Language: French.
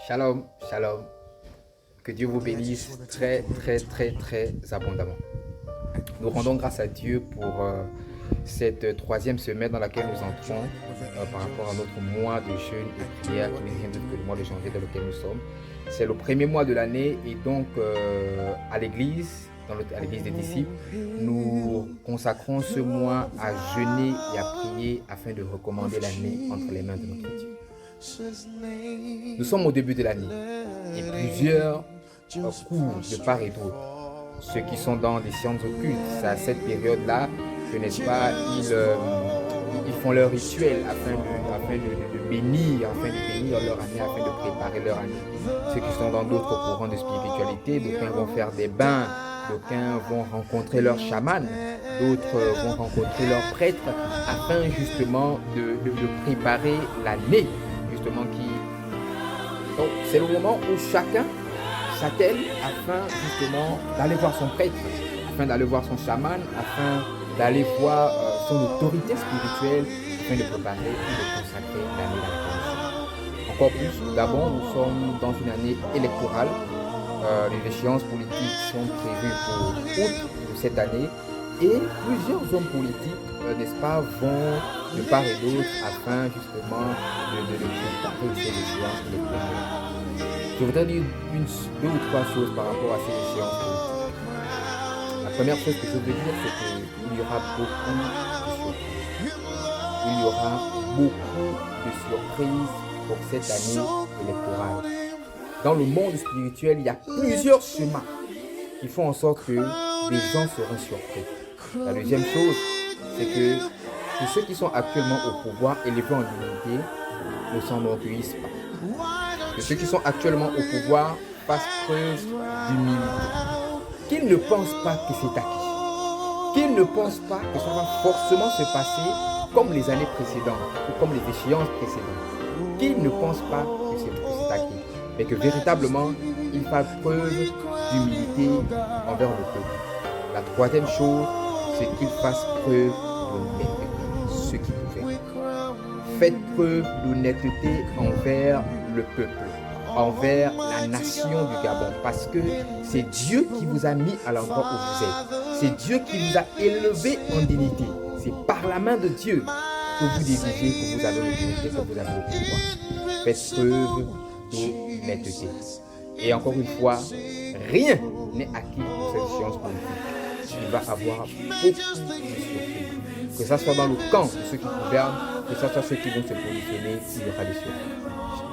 Shalom, shalom. Que Dieu vous bénisse très, très, très, très abondamment. Nous rendons grâce à Dieu pour cette troisième semaine dans laquelle nous entrons par rapport à notre mois de jeûne et prière qui n'est rien d'autre que le mois de janvier dans lequel nous sommes. C'est le premier mois de l'année et donc à l'église, à l'église des disciples, nous consacrons ce mois à jeûner et à prier afin de recommander l'année entre les mains de notre Dieu. Nous sommes au début de l'année et plusieurs cours de part et d'autre. Ceux qui sont dans des sciences occultes, c'est à cette période-là que, n'est-ce pas, ils font leur rituel afin de bénir leur année, afin de préparer leur année. Ceux qui sont dans d'autres courants de spiritualité, d'aucuns vont faire des bains, d'aucuns vont rencontrer leur chaman, d'autres vont rencontrer leur prêtre afin justement de préparer l'année justement qui... Donc c'est le moment où chacun s'attelle afin justement d'aller voir son prêtre, afin d'aller voir son chaman, afin d'aller voir son autorité spirituelle, afin de préparer et de consacrer l'année dans laquelle nous sommes. Encore plus, d'abord nous sommes dans une année électorale. Les échéances politiques sont prévues pour août de cette année et plusieurs hommes politiques, n'est-ce pas, vont de part et d'autre afin justement de préparer ces échéances électorales. Je voudrais dire deux ou trois choses par rapport à ces échéances politiques. La première chose que je veux dire, c'est qu'il y aura beaucoup de surprises. Il y aura beaucoup de surprises pour cette année électorale. Dans le monde spirituel, il y a plusieurs schémas qui font en sorte que des gens seront surpris. La deuxième chose, c'est que ceux qui sont actuellement au pouvoir élevés en dignité ne s'enorgueillissent pas. Que ceux qui sont actuellement au pouvoir fassent preuve d'humilité. Qu'ils ne pensent pas que c'est acquis. Qu'ils ne pensent pas que ça va forcément se passer comme les années précédentes ou comme les échéances précédentes. Qu'ils ne pensent pas que c'est acquis. Mais que véritablement, ils fassent preuve d'humilité envers le peuple. La troisième chose, c'est qu'ils fassent preuve d'honnêteté, ce qui gouverne. Faites preuve d'honnêteté envers le peuple, envers la nation du Gabon, parce que c'est Dieu qui vous a mis à l'endroit où vous êtes. C'est Dieu qui vous a élevé en dignité. C'est par la main de Dieu que vous dirigez, que vous avez l'autorité, que vous avez le pouvoir. Faites preuve d'honnêteté. Et encore une fois, rien n'est acquis pour cette science politique. Il va y avoir beaucoup de surprises. Que ce soit dans le camp de ceux qui gouvernent, que ce soit ceux qui vont se positionner, il y aura des surprises.